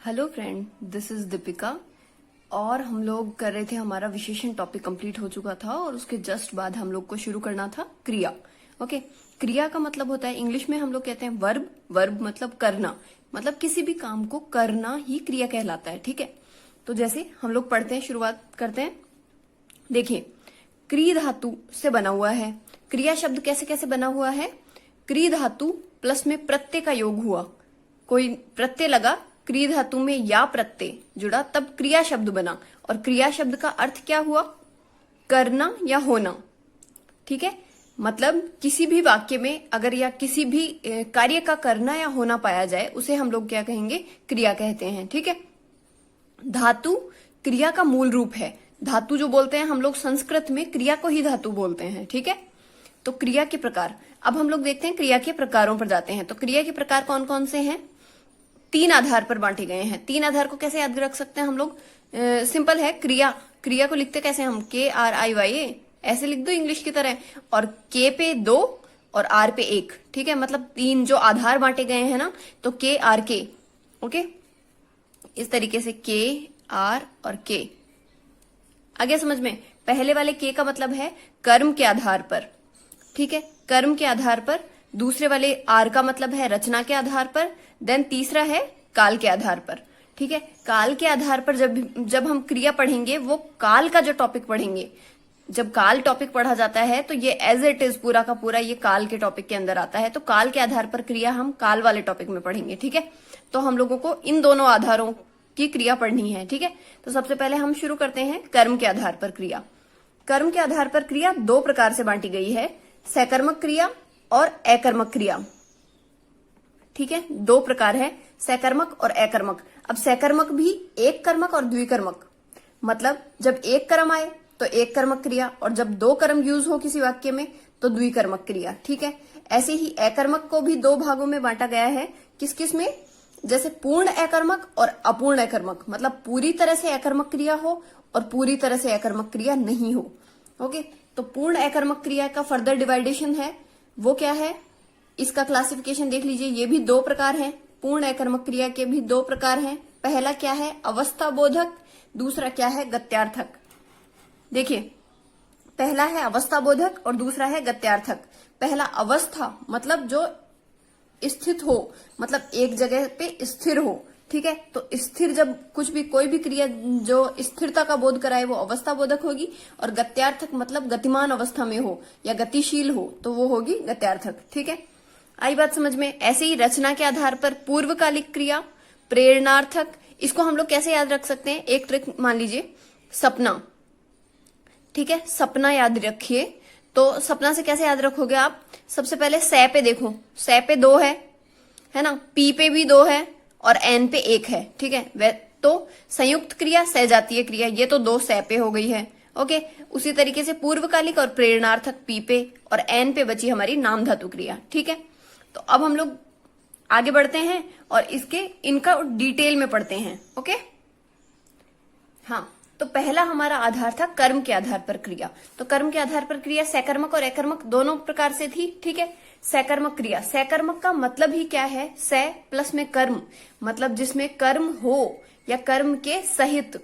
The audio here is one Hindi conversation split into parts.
Hello friend, this is Deepika. और हम लोग कर रहे थे, हमारा विशेषण टॉपिक कंप्लीट हो चुका था और उसके जस्ट बाद हम लोग को शुरू करना था क्रिया। ओके, क्रिया का मतलब होता है, इंग्लिश में हम लोग कहते हैं वर्ब। वर्ब मतलब करना, मतलब किसी भी काम को करना ही क्रिया कहलाता है। ठीक है, तो जैसे हम लोग पढ़ते हैं, शुरुआत करते हैं। देखिए, क्री धातु से बना हुआ है। क्रिया शब्द कैसे कैसे बना हुआ है? क्री धातु प्लस में प्रत्यय का योग हुआ, कोई प्रत्यय लगा, क्री धातु में या प्रत्यय जुड़ा, तब क्रिया शब्द बना। और क्रिया शब्द का अर्थ क्या हुआ? करना या होना। ठीक है, मतलब किसी भी वाक्य में अगर या किसी भी कार्य का करना या होना पाया जाए, उसे हम लोग क्या कहेंगे? क्रिया कहते हैं। ठीक है, धातु क्रिया का मूल रूप है। धातु जो बोलते हैं हम लोग संस्कृत में, क्रिया को ही धातु बोलते हैं। ठीक है, तो क्रिया के प्रकार, अब हम लोग देखते हैं क्रिया के प्रकारों पर जाते हैं। तो क्रिया के प्रकार कौन कौन से हैं? 3 आधार पर बांटे गए हैं। 3 आधार को कैसे याद रख सकते हैं हम लोग? सिंपल है, क्रिया, क्रिया को लिखते कैसे हम? KRIYA, ऐसे लिख दो इंग्लिश की तरह। और के पे 2 और आर पे 1। ठीक है, मतलब 3 जो आधार बांटे गए हैं ना, तो KRK। ओके, इस तरीके से KR और K। आगे समझ में? पहले वाले K का मतलब है कर्म के आधार पर। ठीक है, कर्म के आधार पर। दूसरे वाले R का मतलब है रचना के आधार पर। देन तीसरा है काल के आधार पर। ठीक है, काल के आधार पर जब हम क्रिया पढ़ेंगे, वो काल का जो टॉपिक पढ़ेंगे, जब काल टॉपिक पढ़ा जाता है तो ये एज इट इज पूरा का पूरा ये काल के टॉपिक के अंदर आता है। तो काल के आधार पर क्रिया हम काल वाले टॉपिक में पढ़ेंगे। ठीक है, तो हम लोगों को इन दोनों आधारों की क्रिया पढ़नी है। ठीक है, तो सबसे पहले हम शुरू करते हैं कर्म के आधार पर क्रिया। कर्म के आधार पर क्रिया 2 प्रकार से बांटी गई है, सकर्मक क्रिया और अकर्मक क्रिया। ठीक है, 2 प्रकार है, सकर्मक और अकर्मक। अब सकर्मक भी एक कर्मक और द्विकर्मक, मतलब जब एक कर्म आए तो एक कर्मक क्रिया, और जब 2 कर्म यूज हो किसी वाक्य में तो द्विकर्मक क्रिया। ठीक है, ऐसे ही अकर्मक को भी 2 भागों में बांटा गया है। किस किस में? जैसे पूर्ण अकर्मक और अपूर्ण अकर्मक, मतलब पूरी तरह से अकर्मक क्रिया हो और पूरी तरह से अकर्मक क्रिया नहीं हो। ओके, तो पूर्ण अकर्मक क्रिया का फर्दर डिवाइडेशन है, वो क्या है? इसका क्लासिफिकेशन देख लीजिए। ये भी 2 प्रकार हैं, पूर्ण अकर्मक क्रिया के भी 2 प्रकार हैं। पहला क्या है? अवस्था बोधक। दूसरा क्या है? गत्यार्थक। देखिए, पहला है अवस्था बोधक और दूसरा है गत्यार्थक। पहला अवस्था मतलब जो स्थित हो, मतलब एक जगह पे स्थिर हो। ठीक है, तो स्थिर जब कुछ भी कोई भी क्रिया जो स्थिरता का बोध कराए वो अवस्था बोधक होगी। और गत्यार्थक मतलब गतिमान अवस्था में हो या गतिशील हो तो वो होगी गत्यार्थक। ठीक है, आई बात समझ में? ऐसे ही रचना के आधार पर पूर्वकालिक क्रिया, प्रेरणार्थक। इसको हम लोग कैसे याद रख सकते हैं? एक ट्रिक मान लीजिए, सपना। ठीक है, सपना याद रखिए। तो सपना से कैसे याद रखोगे आप? सबसे पहले स पे देखो, स पे 2 है ना, पी पे भी 2 है और एन पे 1 है। ठीक है, वे तो संयुक्त क्रिया, सहजातीय क्रिया, ये तो 2 स पे हो गई है। ओके, उसी तरीके से पूर्वकालिक और प्रेरणार्थक पी पे और एन पे बची हमारी नाम धातु क्रिया। ठीक है, तो अब हम लोग आगे बढ़ते हैं और इनका डिटेल में पढ़ते हैं। ओके, हाँ, तो पहला हमारा आधार था कर्म के आधार पर क्रिया। तो कर्म के आधार पर क्रिया सकर्मक और अकर्मक दोनों प्रकार से थी। ठीक है, सकर्मक क्रिया, सकर्मक का मतलब ही क्या है? स प्लस में कर्म, मतलब जिसमें कर्म हो या कर्म के सहित।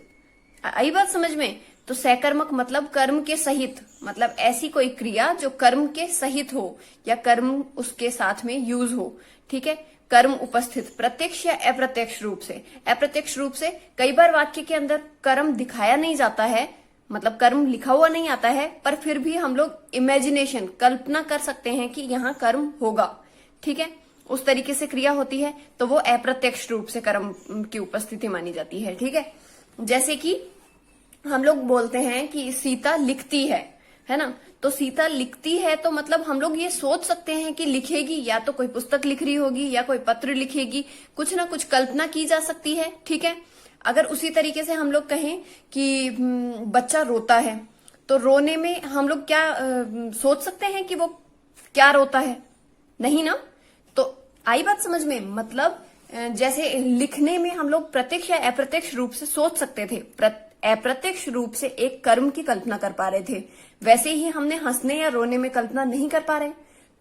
आई बात समझ में? तो सकर्मक मतलब कर्म के सहित, मतलब ऐसी कोई क्रिया जो कर्म के सहित हो या कर्म उसके साथ में यूज हो। ठीक है, कर्म उपस्थित प्रत्यक्ष या अप्रत्यक्ष रूप से। अप्रत्यक्ष रूप से कई बार वाक्य के अंदर कर्म दिखाया नहीं जाता है, मतलब कर्म लिखा हुआ नहीं आता है, पर फिर भी हम लोग इमेजिनेशन, कल्पना कर सकते हैं कि यहाँ कर्म होगा। ठीक है, उस तरीके से क्रिया होती है, तो वो अप्रत्यक्ष रूप से कर्म की उपस्थिति मानी जाती है। ठीक है, जैसे कि हम लोग बोलते हैं कि सीता लिखती है ना, तो सीता लिखती है तो मतलब हम लोग ये सोच सकते हैं कि लिखेगी, या तो कोई पुस्तक लिख रही होगी या कोई पत्र लिखेगी, कुछ ना कुछ कल्पना की जा सकती है। ठीक है, अगर उसी तरीके से हम लोग कहें कि बच्चा रोता है, तो रोने में हम लोग क्या सोच सकते हैं कि वो क्या रोता है? नहीं ना। तो आई बात समझ में? मतलब जैसे लिखने में हम लोग प्रत्यक्ष या अप्रत्यक्ष रूप से सोच सकते थे, अप्रत्यक्ष रूप से एक कर्म की कल्पना कर पा रहे थे, वैसे ही हमने हंसने या रोने में कल्पना नहीं कर पा रहे।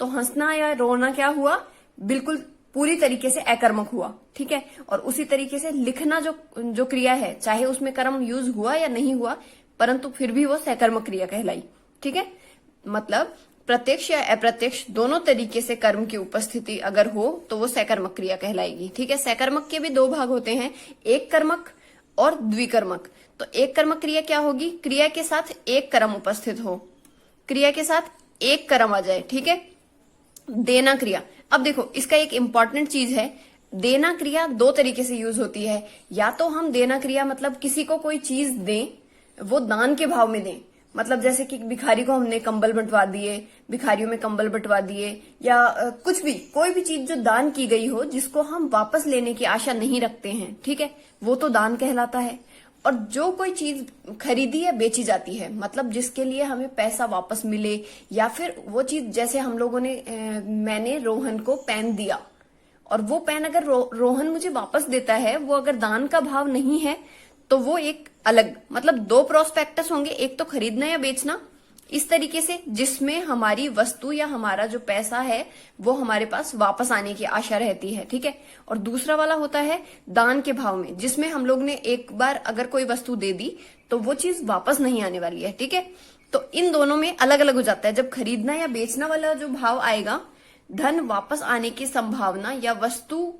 तो हंसना या रोना क्या हुआ? बिल्कुल पूरी तरीके से अकर्मक हुआ, ठीक है। और उसी तरीके से लिखना जो क्रिया है, चाहे उसमें कर्म यूज हुआ या नहीं हुआ, परंतु फिर भी वो सकर्मक क्रिया कहलाई, ठीक है। मतलब प्रत्यक्ष या अप्रत्यक्ष दोनों तरीके से कर्म की उपस्थिति अगर हो तो वो सकर्मक क्रिया कहलाएगी, ठीक है। सकर्मक के भी दो भाग होते हैं, एक कर्मक और द्विकर्मक। तो एक कर्मक क्रिया क्या होगी? क्रिया के साथ एक कर्म उपस्थित हो, क्रिया के साथ एक कर्म आ जाए, ठीक है। देना क्रिया, अब देखो इसका एक इंपॉर्टेंट चीज है, देना क्रिया दो तरीके से यूज होती है। या तो हम देना क्रिया मतलब किसी को कोई चीज दें, वो दान के भाव में दें, मतलब जैसे कि भिखारी को हमने कंबल बंटवा दिए, भिखारियों में कंबल बंटवा दिए, या कुछ भी, कोई भी चीज जो दान की गई हो जिसको हम वापस लेने की आशा नहीं रखते हैं, ठीक है, वो तो दान कहलाता है। और जो कोई चीज खरीदी या बेची जाती है, मतलब जिसके लिए हमें पैसा वापस मिले, या फिर वो चीज जैसे हम लोगों ने मैंने रोहन को पेन दिया और वो पेन अगर रोहन मुझे वापस देता है, वो अगर दान का भाव नहीं है तो वो एक अलग, मतलब दो प्रोस्पेक्टस होंगे, एक तो खरीदना या बेचना इस तरीके से जिसमें हमारी वस्तु या हमारा जो पैसा है वो हमारे पास वापस आने की आशा रहती है, ठीक है। और दूसरा वाला होता है दान के भाव में, जिसमें हम लोग ने एक बार अगर कोई वस्तु दे दी तो वो चीज वापस नहीं आने वाली है, ठीक है। तो इन दोनों में अलग अलग हो जाता है। जब खरीदना या बेचना वाला जो भाव आएगा, धन वापस आने की संभावना या वस्तु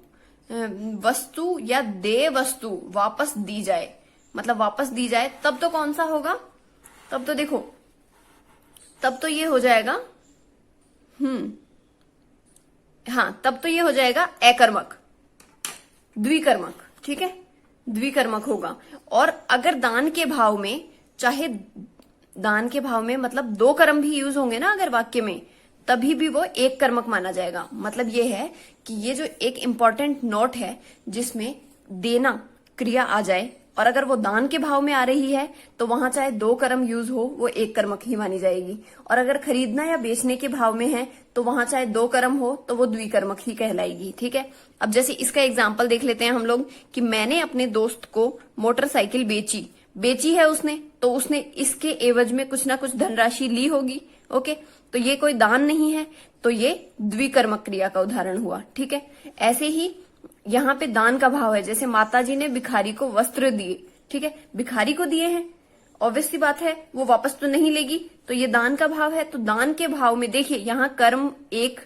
या देय वस्तु वापस दी जाए, मतलब वापस दी जाए, तब तो कौन सा होगा? तब तो देखो, तब तो ये हो जाएगा हाँ, तब तो ये हो जाएगा अकर्मक, द्विकर्मक, ठीक है, द्विकर्मक होगा। और अगर दान के भाव में, चाहे दान के भाव में मतलब दो कर्म भी यूज होंगे ना अगर वाक्य में, तभी भी वो एक कर्मक माना जाएगा। मतलब ये है कि ये जो एक इंपॉर्टेंट नोट है जिसमें देना क्रिया आ जाए, और अगर वो दान के भाव में आ रही है तो वहां चाहे दो कर्म यूज हो, वो एक कर्मक ही मानी जाएगी। और अगर खरीदना या बेचने के भाव में है तो वहां चाहे दो कर्म हो तो वो द्विकर्मक ही कहलाएगी, ठीक है। अब जैसे इसका एग्जाम्पल देख लेते हैं हम लोग कि मैंने अपने दोस्त को मोटरसाइकिल बेची है उसने, तो उसने इसके एवज में कुछ ना कुछ धनराशि ली होगी, ओके। तो ये कोई दान नहीं है, तो ये द्विकर्मक क्रिया का उदाहरण हुआ, ठीक है। ऐसे ही यहाँ पे दान का भाव है, जैसे माताजी ने भिखारी को वस्त्र दिए, ठीक है, भिखारी को दिए हैं, ऑब्वियस सी बात है वो वापस तो नहीं लेगी, तो ये दान का भाव है। तो दान के भाव में देखिए यहाँ कर्म एक,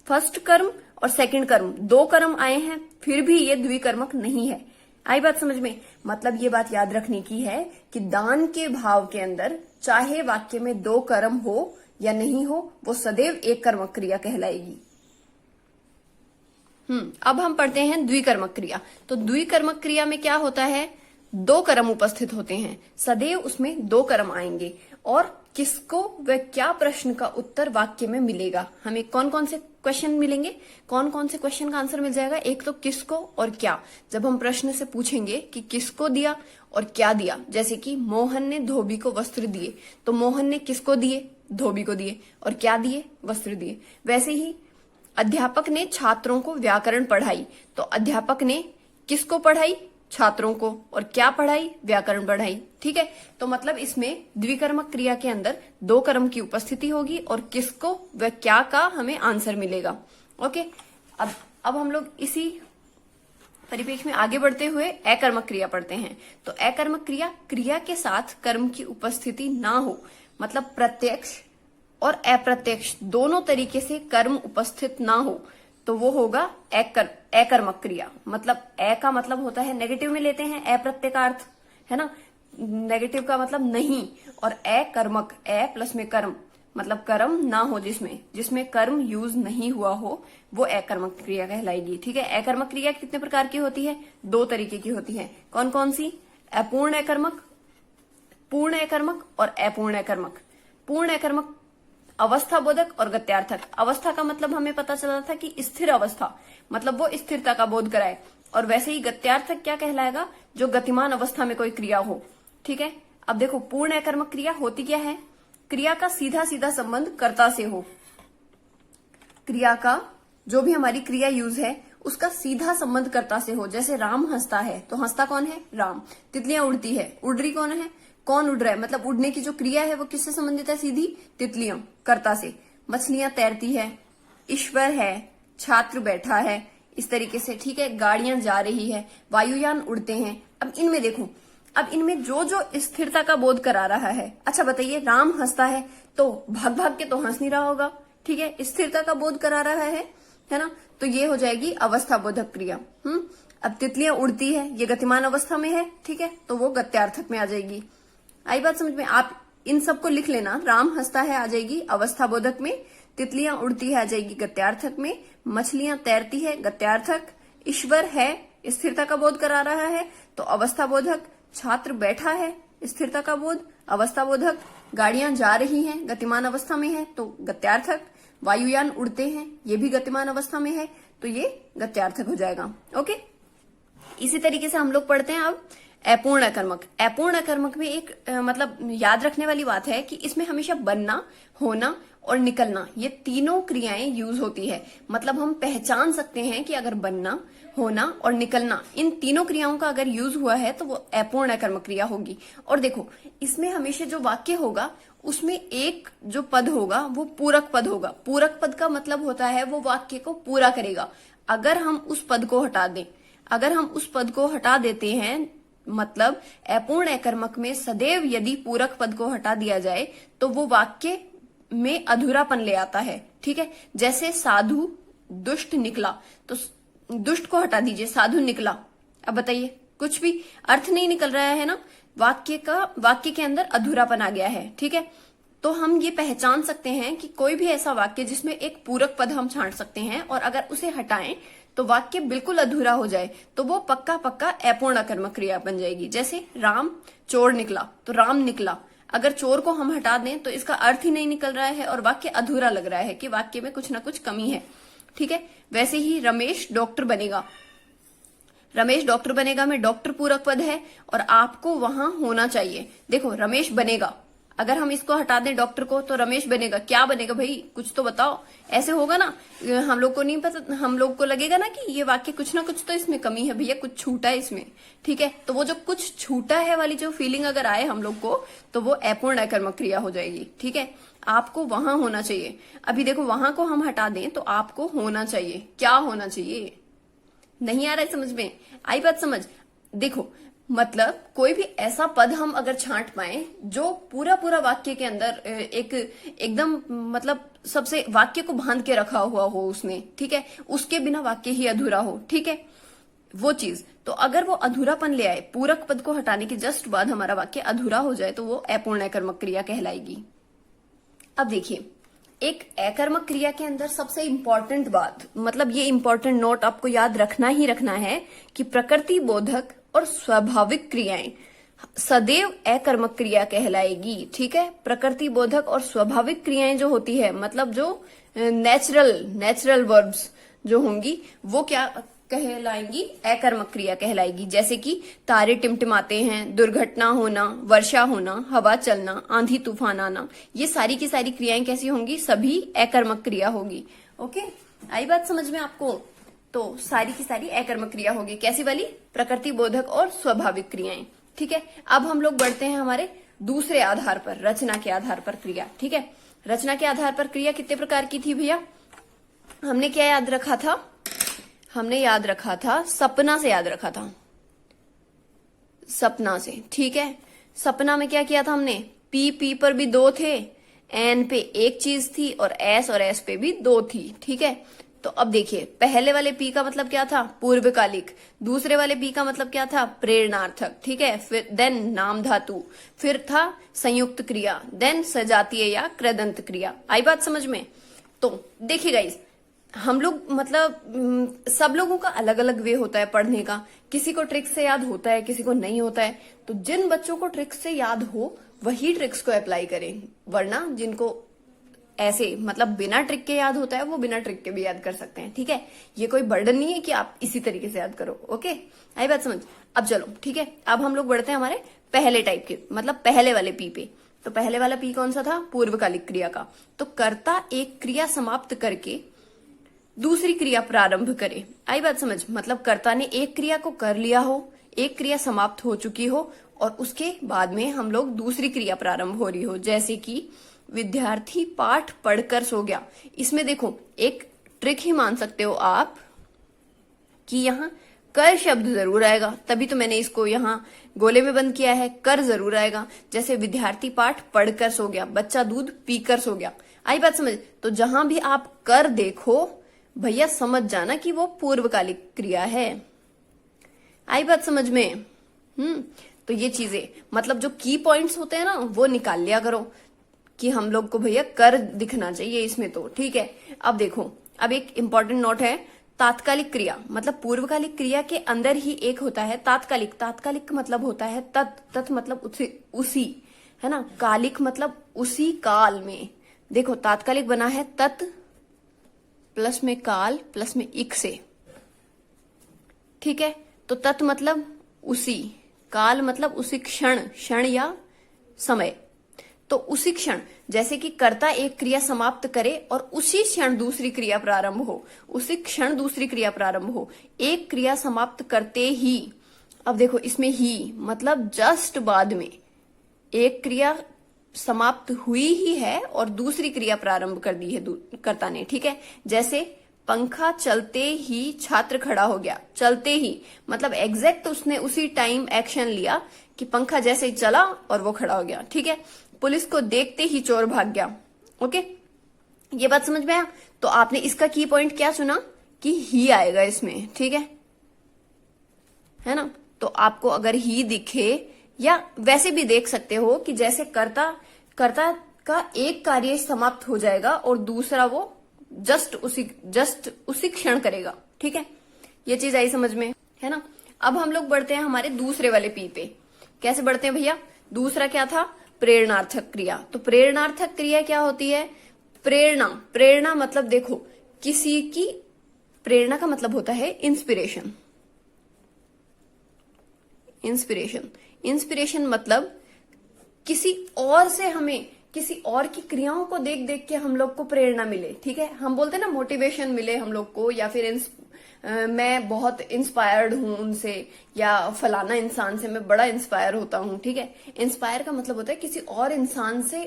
फर्स्ट कर्म और सेकंड कर्म, दो कर्म आए हैं, फिर भी ये द्विकर्मक नहीं है। आई बात समझ में? मतलब ये बात याद रखने की है कि दान के भाव के अंदर चाहे वाक्य में दो कर्म हो या नहीं हो, वो सदैव एक कर्मक क्रिया कहलाएगी। अब हम पढ़ते हैं द्विकर्मक क्रिया। तो द्विकर्मक क्रिया में क्या होता है? दो कर्म उपस्थित होते हैं, सदैव उसमें दो कर्म आएंगे। और किसको व क्या प्रश्न का उत्तर वाक्य में मिलेगा? हमें कौन कौन से क्वेश्चन मिलेंगे, कौन कौन से क्वेश्चन का आंसर मिल जाएगा? एक तो किसको और क्या। जब हम प्रश्न से पूछेंगे कि किसको दिया और क्या दिया, जैसे कि मोहन ने धोबी को वस्त्र दिए, तो मोहन ने किसको दिए? धोबी को दिए। और क्या दिए? वस्त्र दिए। वैसे ही अध्यापक ने छात्रों को व्याकरण पढ़ाई, तो अध्यापक ने किसको पढ़ाई? छात्रों को। और क्या पढ़ाई? व्याकरण पढ़ाई, ठीक है। तो मतलब इसमें द्विकर्मक क्रिया के अंदर दो कर्म की उपस्थिति होगी और किसको व क्या का हमें आंसर मिलेगा, ओके। अब हम लोग इसी परिपेक्ष में आगे बढ़ते हुए अकर्मक क्रिया पढ़ते हैं। तो अकर्मक क्रिया के साथ कर्म की उपस्थिति ना हो, मतलब प्रत्यक्ष और अप्रत्यक्ष दोनों तरीके से कर्म उपस्थित ना हो, तो वो होगा अकर्मक क्रिया। मतलब अ का मतलब होता है, नेगेटिव में लेते हैं अप्रत्ययार्थ, है ना, नेगेटिव का मतलब नहीं। और अकर्मक, अ प्लस में कर्म, मतलब कर्म ना हो, जिसमें कर्म यूज नहीं हुआ हो, वो अकर्मक क्रिया कहलाएगी, ठीक है। अकर्मक क्रिया कितने प्रकार की होती है? दो तरीके की होती है। कौन कौन सी? अपूर्ण अकर्मक, पूर्ण अकर्मक और अपूर्ण अकर्मक। पूर्ण अकर्मक अवस्था बोधक और गत्यार्थक। अवस्था का मतलब हमें पता चला था कि स्थिर अवस्था, मतलब वो स्थिरता का बोध कराए। और वैसे ही गत्यार्थक क्या कहलाएगा? जो गतिमान अवस्था में कोई क्रिया हो, ठीक है। अब देखो पूर्ण अकर्मक क्रिया होती क्या है? क्रिया का सीधा सीधा संबंध कर्ता से हो। क्रिया का जो भी हमारी क्रिया यूज है उसका सीधा संबंध कर्ता से हो। जैसे राम हंसता है, तो हंसता कौन है? राम। तितलियां उड़ती है, उड़ रही कौन है? कौन उड़ रहा है? मतलब उड़ने की जो क्रिया है वो किससे संबंधित है? सीधी तितलियां, कर्ता से। मछलियां तैरती है, ईश्वर है, छात्र बैठा है, इस तरीके से, ठीक है। गाड़ियां जा रही है, वायुयान उड़ते हैं। अब इनमें देखो, अब इनमें जो जो स्थिरता का बोध करा रहा है, अच्छा बताइए, राम हंसता है तो भाग भाग के तो हंस नहीं रहा होगा, ठीक है, स्थिरता का बोध करा रहा है ना, तो ये हो जाएगी अवस्था बोधक क्रिया। अब तितलियां उड़ती है, ये गतिमान अवस्था में है, ठीक है, तो वो गत्यार्थक में आ जाएगी। आई बात समझ में? आप इन सबको लिख लेना, राम हंसता है आ जाएगी अवस्था बोधक में, तितलियां उड़ती है आ जाएगी गत्यार्थक में, मछलियां तैरती है गत्यार्थक, ईश्वर है स्थिरता का बोध करा रहा है तो अवस्था बोधक, छात्र बैठा है स्थिरता का बोध अवस्था बोधक, गाड़ियां जा रही हैं गतिमान अवस्था में है तो गत्यार्थक, वायुयान उड़ते हैं ये भी गतिमान अवस्था में है तो ये गत्यार्थक हो जाएगा। ओके, इसी तरीके से हम लोग पढ़ते हैं अब अपूर्ण अकर्मक। अपूर्ण अकर्मक में एक मतलब याद रखने वाली बात है कि इसमें हमेशा बनना, होना और निकलना, ये तीनों क्रियाएं यूज होती है। मतलब हम पहचान सकते हैं कि अगर बनना, होना और निकलना, इन तीनों क्रियाओं का अगर यूज हुआ है तो वो अपूर्ण अकर्मक क्रिया होगी। और देखो, इसमें हमेशा जो वाक्य होगा उसमें एक जो पद होगा वो पूरक पद होगा। पूरक पद का मतलब होता है वो वाक्य को पूरा करेगा। अगर हम उस पद को हटा दें, अगर हम उस पद को हटा देते हैं, मतलब अपूर्ण अकर्मक में सदैव यदि पूरक पद को हटा दिया जाए तो वो वाक्य में अधूरापन ले आता है, ठीक है। जैसे साधु दुष्ट निकला, तो दुष्ट को हटा दीजिए, साधु निकला, अब बताइए कुछ भी अर्थ नहीं निकल रहा है ना, वाक्य के अंदर अधूरापन आ गया है, ठीक है। तो हम ये पहचान सकते हैं कि कोई भी ऐसा वाक्य जिसमें एक पूरक पद हम छांट सकते हैं और अगर उसे हटाएं तो वाक्य बिल्कुल अधूरा हो जाए तो वो पक्का पक्का अपूर्ण अकर्मक क्रिया बन जाएगी। जैसे राम चोर निकला, तो राम निकला, अगर चोर को हम हटा दें तो इसका अर्थ ही नहीं निकल रहा है और वाक्य अधूरा लग रहा है कि वाक्य में कुछ ना कुछ कमी है, ठीक है। वैसे ही रमेश डॉक्टर बनेगा, रमेश डॉक्टर बनेगा में डॉक्टर पूरक पद है और आपको वहां होना चाहिए। देखो, रमेश बनेगा, अगर हम इसको हटा दें डॉक्टर को तो रमेश बनेगा, क्या बनेगा भाई कुछ तो बताओ, ऐसे होगा ना, हम लोग को नहीं पता, हम लोग को लगेगा ना कि ये वाक्य कुछ ना कुछ तो इसमें कमी है भैया, कुछ छूटा है इसमें, ठीक है। तो वो जो कुछ छूटा है वाली जो फीलिंग अगर आए हम लोग को तो वो अपूर्ण अकर्मक क्रिया हो जाएगी, ठीक है। आपको वहां होना चाहिए। अभी देखो, वहां को हम हटा दें तो आपको होना चाहिए, क्या होना चाहिए, नहीं आ रहा है समझ में? आई बात समझ? देखो, मतलब कोई भी ऐसा पद हम अगर छांट पाए जो पूरा पूरा वाक्य के अंदर एक एकदम मतलब सबसे वाक्य को बांध के रखा हुआ हो उसने, ठीक है, उसके बिना वाक्य ही अधूरा हो, ठीक है, वो चीज। तो अगर वो अधूरापन ले आए, पूरक पद को हटाने के जस्ट बाद हमारा वाक्य अधूरा हो जाए तो वो अपूर्ण अकर्मक क्रिया कहलाएगी। अब देखिए, एक अकर्मक क्रिया के अंदर सबसे इंपॉर्टेंट बात, मतलब ये इंपॉर्टेंट नोट आपको याद रखना ही रखना है कि प्रकृति बोधक और स्वाभाविक क्रियाएं सदैव अकर्मक क्रिया कहलाएगी, ठीक है। प्रकृति बोधक और स्वाभाविक क्रियाएं जो होती है, मतलब जो नेचुरल वर्ब्स जो होंगी वो क्या कहलाएंगी, अकर्मक क्रिया कहलाएगी। जैसे कि तारे टिमटिमाते हैं, दुर्घटना होना, वर्षा होना, हवा चलना, आंधी तूफान आना, ये सारी की सारी क्रियाएं कैसी होंगी, सभी अकर्मक क्रिया होगी। ओके, आई बात समझ में आपको? तो सारी की सारी अकर्मक क्रिया होगी, कैसी वाली, प्रकृति बोधक और स्वाभाविक क्रियाएं, ठीक है। अब हम लोग बढ़ते हैं हमारे दूसरे आधार पर, रचना के आधार पर क्रिया, ठीक है। रचना के आधार पर क्रिया कितने प्रकार की थी भैया? हमने क्या याद रखा था? हमने याद रखा था, सपना से याद रखा था, सपना से, ठीक है। सपना में क्या किया था हमने, पी पर भी दो थे, एन पे एक चीज थी और एस पे भी दो थी, ठीक है। तो अब देखिए, पहले वाले पी का मतलब क्या था, पूर्वकालिक, दूसरे वाले पी का मतलब क्या था, प्रेरणार्थक, ठीक है। फिर देन नाम धातु, फिर था संयुक्त क्रिया, देन सजातीय या कृदंत क्रिया। आई बात समझ में? तो देखिए गाइस, हम लोग मतलब सब लोगों का अलग अलग वे होता है पढ़ने का, किसी को ट्रिक्स से याद होता है, किसी को नहीं होता है। तो जिन बच्चों को ट्रिक्स से याद हो वही ट्रिक्स को अप्लाई करें, वरना जिनको ऐसे मतलब बिना ट्रिक के याद होता है वो बिना ट्रिक के भी याद कर सकते हैं, ठीक है। ये कोई बर्डन नहीं है कि आप इसी तरीके से याद करो। ओके, आई बात समझ? अब चलो, ठीक है, अब हम लोग बढ़ते हैं हमारे पहले टाइप के, मतलब पहले वाले पी पे। तो पहले वाला पी कौन सा था, पूर्वकालिक क्रिया का। तो कर्ता एक क्रिया समाप्त करके दूसरी क्रिया प्रारंभ करे। आई बात समझ? मतलब कर्ता ने एक क्रिया को कर लिया हो, एक क्रिया समाप्त हो चुकी हो और उसके बाद में हम लोग दूसरी क्रिया प्रारंभ हो रही हो। जैसे कि विद्यार्थी पाठ पढ़कर सो गया। इसमें देखो, एक ट्रिक ही मान सकते हो आप, कि यहाँ कर शब्द जरूर आएगा, तभी तो मैंने इसको यहाँ गोले में बंद किया है। कर जरूर आएगा। जैसे विद्यार्थी पाठ पढ़कर सो गया, बच्चा दूध पीकर सो गया। आई बात समझ? तो जहां भी आप कर देखो भैया समझ जाना कि वो पूर्वकालिक क्रिया है। आई बात समझ में? तो ये चीजें मतलब जो की पॉइंट्स होते हैं ना वो निकाल लिया करो कि हम लोग को भैया कर दिखना चाहिए इसमें। तो ठीक है। अब देखो, अब एक इंपॉर्टेंट नोट है, तात्कालिक क्रिया मतलब पूर्वकालिक क्रिया के अंदर ही एक होता है तात्कालिक। तात्कालिक मतलब होता है तत् मतलब उसी, है ना। कालिक मतलब उसी काल में। देखो तात्कालिक बना है तत् प्लस में काल प्लस में इक से, ठीक है। तो तत् मतलब उसी, काल मतलब उसी क्षण या समय। तो उसी क्षण, जैसे कि कर्ता एक क्रिया समाप्त करे और उसी क्षण दूसरी क्रिया प्रारंभ हो, उसी क्षण दूसरी क्रिया प्रारंभ हो, एक क्रिया समाप्त करते ही। अब देखो इसमें ही मतलब जस्ट बाद में एक क्रिया समाप्त हुई ही है और दूसरी क्रिया प्रारंभ कर दी है कर्ता ने, ठीक है। जैसे पंखा चलते ही छात्र खड़ा हो गया। चलते ही मतलब एग्जैक्ट उसने उसी टाइम एक्शन लिया कि पंखा जैसे ही चला और वो खड़ा हो गया, ठीक है। पुलिस को देखते ही चोर भाग गया। ओके, ये बात समझ में आया? तो आपने इसका की पॉइंट क्या चुना कि ही आएगा इसमें, ठीक है ना। तो आपको अगर ही दिखे या वैसे भी देख सकते हो कि जैसे कर्ता का एक कार्य समाप्त हो जाएगा और दूसरा वो जस्ट उसी क्षण करेगा, ठीक है। ये चीज आई समझ में, है ना। अब हम लोग बढ़ते हैं हमारे दूसरे वाले पी पे। कैसे बढ़ते हैं भैया? दूसरा क्या था? प्रेरणार्थक क्रिया। तो प्रेरणार्थक क्रिया क्या होती है? प्रेरणा मतलब देखो, किसी की प्रेरणा का मतलब होता है इंस्पिरेशन। इंस्पिरेशन मतलब किसी और से हमें किसी और की क्रियाओं को देख देख के हम लोग को प्रेरणा मिले, ठीक है। हम बोलते हैं ना मोटिवेशन मिले हम लोग को, या फिर मैं बहुत इंस्पायर्ड हूं उनसे, या फलाना इंसान से मैं बड़ा इंस्पायर होता हूं, ठीक है। इंस्पायर का मतलब होता है किसी और इंसान से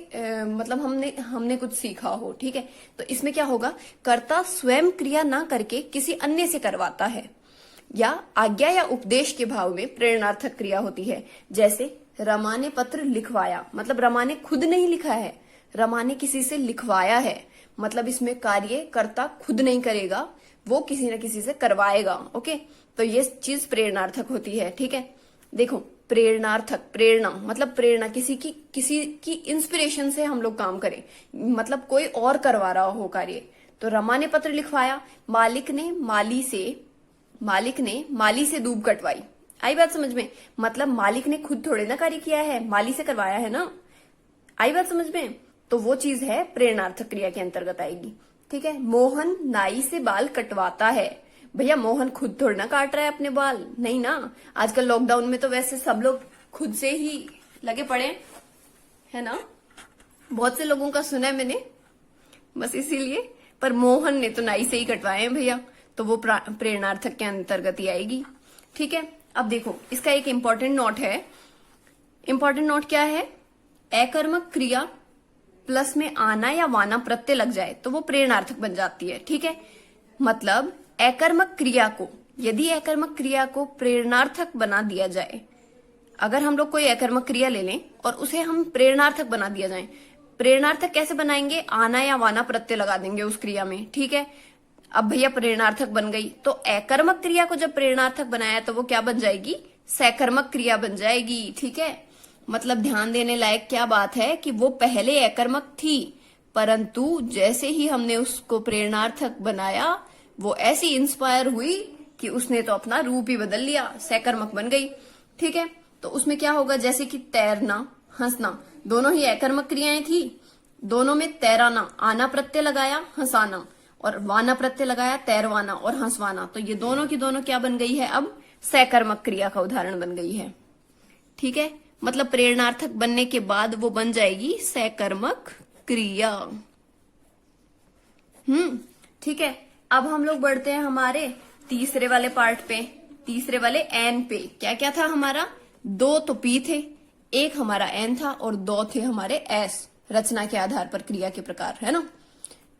मतलब हमने कुछ सीखा हो, ठीक है। तो इसमें क्या होगा? कर्ता स्वयं क्रिया ना करके किसी अन्य से करवाता है, या आज्ञा या उपदेश के भाव में प्रेरणार्थक क्रिया होती है। जैसे रमा ने पत्र लिखवाया, मतलब रमा ने खुद नहीं लिखा है, रमा ने किसी से लिखवाया है। मतलब इसमें कार्य कर्ता खुद नहीं करेगा, वो किसी न किसी से करवाएगा। ओके, तो ये चीज प्रेरणार्थक होती है, ठीक है। देखो प्रेरणार्थक, प्रेरणा मतलब प्रेरणा, किसी की इंस्पिरेशन से हम लोग काम करें, मतलब कोई और करवा रहा हो कार्य। तो रमा ने पत्र लिखवाया, मालिक ने माली से दूब कटवाई। आई बात समझ में? मतलब मालिक ने खुद थोड़े ना कार्य किया है, माली से करवाया है ना। आई बात समझ में? तो वो चीज है प्रेरणार्थक क्रिया के अंतर्गत आएगी, ठीक है। मोहन नाई से बाल कटवाता है। भैया मोहन खुद थोड़ा ना काट रहा है अपने बाल, नहीं ना। आजकल लॉकडाउन में तो वैसे सब लोग खुद से ही लगे पड़े है ना। बहुत से लोगों का सुना है मैंने, बस इसीलिए। पर मोहन ने तो नाई से ही कटवाए हैं भैया, तो वो प्रेरणार्थक के अंतर्गत ही आएगी, ठीक है। अब देखो इसका एक इंपॉर्टेंट नोट है। इंपॉर्टेंट नोट क्या है? अकर्मक क्रिया प्लस में आना या वाना प्रत्यय लग जाए तो वो प्रेरणार्थक बन जाती है, ठीक है। मतलब अकर्मक क्रिया को, यदि अकर्मक क्रिया को प्रेरणार्थक बना दिया जाए, अगर हम लोग कोई अकर्मक क्रिया ले लें और उसे हम प्रेरणार्थक बना दिया जाए, प्रेरणार्थक कैसे बनाएंगे? आना या वाना प्रत्यय लगा देंगे उस क्रिया में, ठीक है। अब भैया प्रेरणार्थक बन गई, तो अकर्मक क्रिया को जब प्रेरणार्थक बनाया तो वो क्या बन जाएगी? सकर्मक क्रिया बन जाएगी, ठीक है। मतलब ध्यान देने लायक क्या बात है कि वो पहले अकर्मक थी, परंतु जैसे ही हमने उसको प्रेरणार्थक बनाया वो ऐसी इंस्पायर हुई कि उसने तो अपना रूप ही बदल लिया, सकर्मक बन गई, ठीक है। तो उसमें क्या होगा? जैसे कि तैरना, हंसना, दोनों ही अकर्मक क्रियाएं थी। दोनों में तैराना, आना प्रत्यय लगाया, हंसाना, और वाना प्रत्यय लगाया, तैरवाना और हंसवाना। तो ये दोनों की दोनों क्या बन गई है? अब सकर्मक क्रिया का उदाहरण बन गई है, ठीक है। मतलब प्रेरणार्थक बनने के बाद वो बन जाएगी सकर्मक क्रिया। ठीक है। अब हम लोग बढ़ते हैं हमारे तीसरे वाले पार्ट पे, तीसरे वाले एन पे। क्या क्या था हमारा? दो तो पी थे, एक हमारा एन था और दो थे हमारे एस, रचना के आधार पर क्रिया के प्रकार, है ना।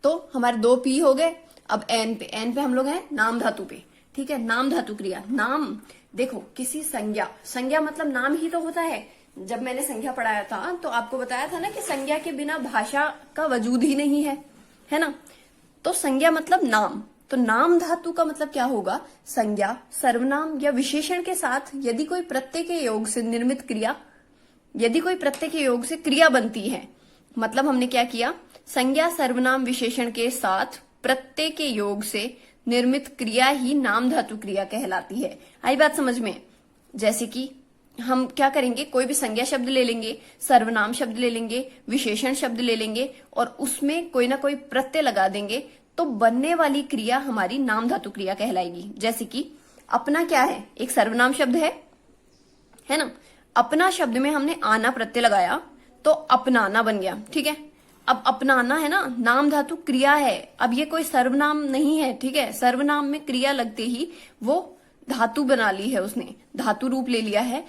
तो हमारे दो पी हो गए। अब एन पे हम लोग हैं नाम धातु पे। ठीक है, नाम धातु क्रिया। नाम देखो, किसी संज्ञा, संज्ञा मतलब नाम ही तो होता है। जब मैंने संज्ञा पढ़ाया था तो आपको बताया था ना कि संज्ञा के बिना भाषा का वजूद ही नहीं है ना। तो संज्ञा मतलब नाम, तो नाम धातु का मतलब क्या होगा, संज्ञा, सर्वनाम या विशेषण के साथ यदि कोई प्रत्यय के योग से निर्मित क्रिया, यदि कोई प्रत्यय के योग से क्रिया बनती है, मतलब हमने क्या किया, संज्ञा सर्वनाम विशेषण के साथ प्रत्यय के योग से निर्मित क्रिया ही नाम धातु क्रिया कहलाती है। आई बात समझ में। जैसे कि हम क्या करेंगे, कोई भी संज्ञा शब्द ले लेंगे, सर्वनाम शब्द ले लेंगे, विशेषण शब्द ले लेंगे और उसमें कोई ना कोई प्रत्यय लगा देंगे, तो बनने वाली क्रिया हमारी नाम धातु क्रिया कहलाएगी। जैसे कि अपना क्या है, एक सर्वनाम शब्द है ना। अपना शब्द में हमने आना प्रत्यय लगाया तो अपनाना बन गया, ठीक है। अब अपनाना है ना, नाम धातु क्रिया है। अब ये कोई सर्वनाम नहीं है, ठीक है। सर्वनाम में क्रिया लगते ही वो धातु बना ली है, उसने धातु रूप ले लिया है,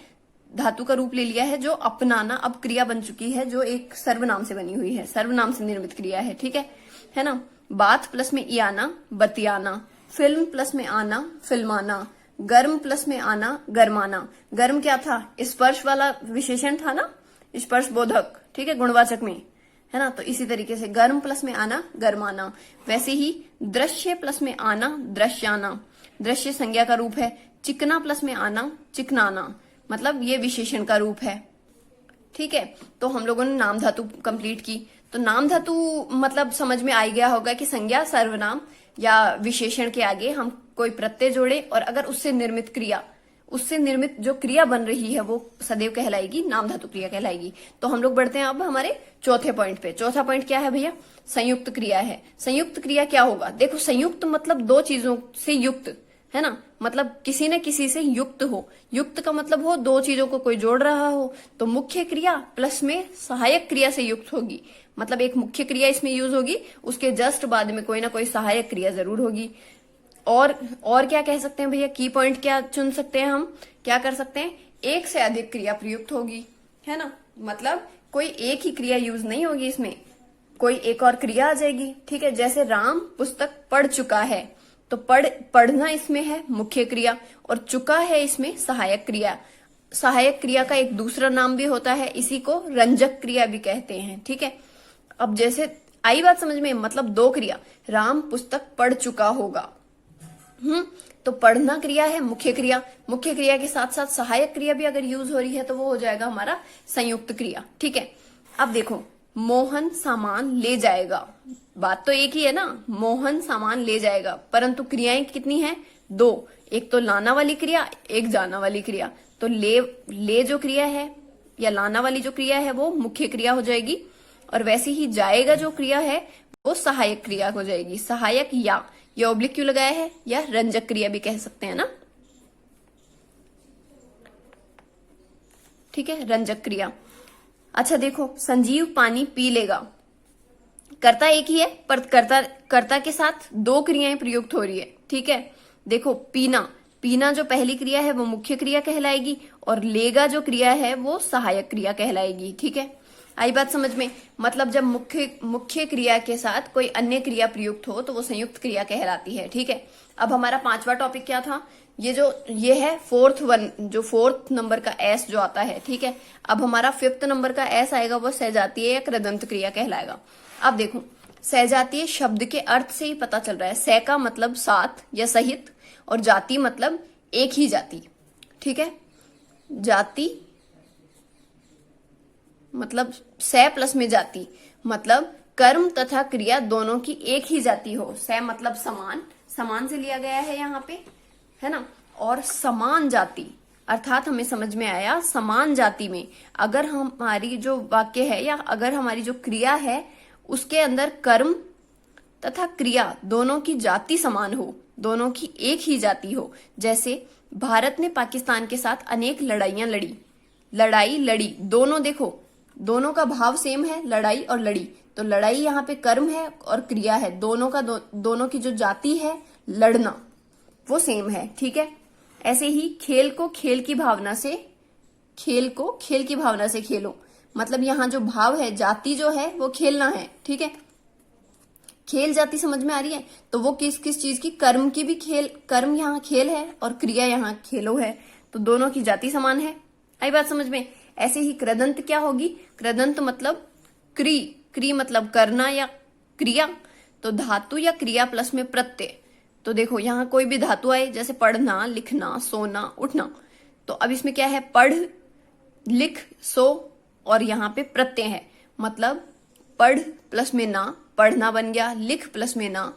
धातु का रूप ले लिया है। जो अपनाना अब क्रिया बन चुकी है, जो एक सर्वनाम से बनी हुई है, सर्वनाम से निर्मित क्रिया है, ठीक है ना। बात प्लस में आना, बतियाना। फिल्म प्लस में आना, फिल्माना। गर्म प्लस में आना, गर्माना। गर्म क्या था, स्पर्श वाला विशेषण था ना, स्पर्श बोधक, ठीक है, गुणवाचक में, है ना। तो इसी तरीके से गर्म प्लस में आना, गर्माना। वैसे ही दृश्य प्लस में आना, दृश्याना। दृश्य संज्ञा का रूप है। चिकना प्लस में आना, चिकनाना, मतलब ये विशेषण का रूप है, ठीक है। तो हम लोगों ने नाम धातु कंप्लीट की। तो नाम धातु मतलब समझ में आ गया होगा कि संज्ञा सर्वनाम या विशेषण के आगे हम कोई प्रत्यय जोड़े और अगर उससे निर्मित क्रिया, उससे निर्मित जो क्रिया बन रही है वो सदैव कहलाएगी नाम धातु क्रिया कहलाएगी। तो हम लोग बढ़ते हैं अब हमारे चौथे पॉइंट पे। चौथा पॉइंट क्या है भैया, संयुक्त क्रिया है। संयुक्त क्रिया क्या होगा, देखो संयुक्त मतलब दो चीजों से युक्त, है ना, मतलब किसी न किसी से युक्त हो। युक्त का मतलब हो दो चीजों को कोई जोड़ रहा हो। तो मुख्य क्रिया प्लस में सहायक क्रिया से युक्त होगी, मतलब एक मुख्य क्रिया इसमें यूज होगी, उसके जस्ट बाद में कोई ना कोई सहायक क्रिया जरूर होगी। और क्या कह सकते हैं भैया, की पॉइंट क्या चुन सकते हैं हम, क्या कर सकते हैं, एक से अधिक क्रिया प्रयुक्त होगी, है ना। मतलब कोई एक ही क्रिया यूज नहीं होगी, इसमें कोई एक और क्रिया आ जाएगी, ठीक है। जैसे राम पुस्तक पढ़ चुका है, तो पढ़ना इसमें है मुख्य क्रिया और चुका है इसमें सहायक क्रिया। सहायक क्रिया का एक दूसरा नाम भी होता है, इसी को रंजक क्रिया भी कहते हैं, ठीक है। अब जैसे आई बात समझ में, मतलब दो क्रिया, राम पुस्तक पढ़ चुका होगा, तो पढ़ना क्रिया है मुख्य क्रिया, मुख्य क्रिया के साथ साथ सहायक क्रिया भी अगर यूज हो रही है तो वो हो जाएगा हमारा संयुक्त क्रिया, ठीक है। अब देखो, मोहन सामान ले जाएगा, बात तो एक ही है ना, मोहन सामान ले जाएगा, परंतु क्रियाएं कितनी हैं, दो, एक तो लाना वाली क्रिया, एक जाना वाली क्रिया। तो ले जो क्रिया है या लाना वाली जो क्रिया है वो मुख्य क्रिया हो जाएगी, और वैसे ही जाएगा जो क्रिया है वो सहायक क्रिया हो जाएगी। सहायक या ऑब्लिक क्यों लगाया है, या रंजक क्रिया भी कह सकते हैं ना, ठीक है, रंजक क्रिया। अच्छा देखो, संजीव पानी पी लेगा, कर्ता एक ही है पर कर्ता के साथ दो क्रियाएं प्रयुक्त हो रही है, ठीक है। देखो पीना जो पहली क्रिया है वो मुख्य क्रिया कहलाएगी और लेगा जो क्रिया है वो सहायक क्रिया कहलाएगी, ठीक है। आई बात समझ में, मतलब जब मुख्य क्रिया के साथ कोई अन्य क्रिया प्रयुक्त हो तो वो संयुक्त क्रिया कहलाती है, ठीक है। अब हमारा पांचवा टॉपिक क्या था, ये है फोर्थ नंबर का एस जो आता है, ठीक है। अब हमारा फिफ्थ नंबर का एस आएगा, वो सहजातीय या कृदंत क्रिया कहलाएगा। अब देखो, सहजातीय शब्द के अर्थ से ही पता चल रहा है, सह का मतलब साथ या सहित और जाति मतलब एक ही जाति, ठीक है। जाति मतलब सह प्लस में जाति, मतलब कर्म तथा क्रिया दोनों की एक ही जाति हो। सह मतलब समान से लिया गया है यहाँ पे, है ना। और समान जाति अर्थात हमें समझ में आया, समान जाति में अगर हमारी जो वाक्य है या अगर हमारी जो क्रिया है उसके अंदर कर्म तथा क्रिया दोनों की जाति समान हो, दोनों की एक ही जाति हो। जैसे भारत ने पाकिस्तान के साथ अनेक लड़ाइयां लड़ी, दोनों देखो, दोनों का भाव सेम है, लड़ाई और लड़ी। तो लड़ाई यहाँ पे कर्म है और क्रिया है, दोनों की जो जाति है लड़ना वो सेम है, ठीक है। ऐसे ही खेल को खेल की भावना से खेलो, मतलब यहाँ जो भाव है, जाति जो है वो खेलना है, ठीक है। खेल जाति समझ में आ रही है? तो वो किस किस चीज की, कर्म की भी खेल, कर्म यहाँ खेल है और क्रिया यहाँ खेलो है, तो दोनों की जाति समान है। आई बात समझ में? ऐसे ही कृदंत क्या होगी? कृदंत मतलब क्री, क्री मतलब करना या क्रिया, तो धातु या क्रिया प्लस में प्रत्यय। तो देखो यहाँ कोई भी धातु आए, जैसे पढ़ना, लिखना, सोना, उठना, तो अब इसमें क्या है? पढ़, लिख, सो, और यहाँ पे प्रत्यय है, मतलब पढ़ प्लस में ना, पढ़ना बन गया, लिख प्लस में ना,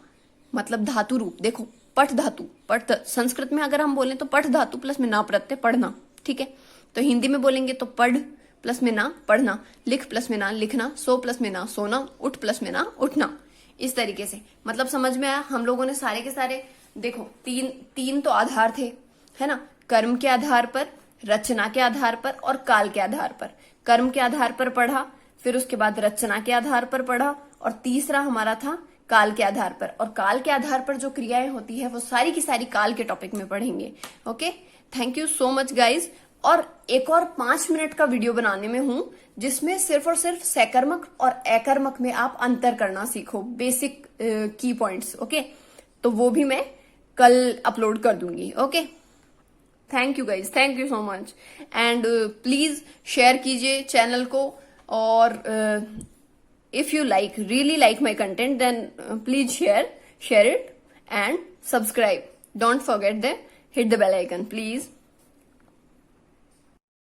मतलब धातु रूप। देखो पठ धातु, पठ संस्कृत में अगर हम बोलें तो पठ धातु प्लस में ना प्रत्यय, पढ़ना, ठीक है। तो हिंदी में बोलेंगे तो पढ़ प्लस में ना, पढ़ना, लिख प्लस में ना, लिखना, सो प्लस में ना, सोना, उठ प्लस में ना, उठना। इस तरीके से मतलब समझ में आया? हम लोगों ने सारे के सारे, देखो तीन तो आधार थे, है ना? कर्म के आधार पर, रचना के आधार पर और काल के आधार पर। कर्म के आधार पर पढ़ा, फिर उसके बाद रचना के आधार पर पढ़ा, और तीसरा हमारा था काल के आधार पर। और काल के आधार पर जो क्रियाएं होती है वो सारी की सारी काल के टॉपिक में पढ़ेंगे। Okay, thank you so much guys. और एक और 5 मिनट का वीडियो बनाने में हूं, जिसमें सिर्फ और सिर्फ सकर्मक और अकर्मक में आप अंतर करना सीखो, बेसिक की पॉइंट्स। ओके, तो वो भी मैं कल अपलोड कर दूंगी। Okay, thank you guys, thank you so much. And please share कीजिए चैनल को, और if you really like my content, then please share it and subscribe. Don't forget to hit the bell icon, please.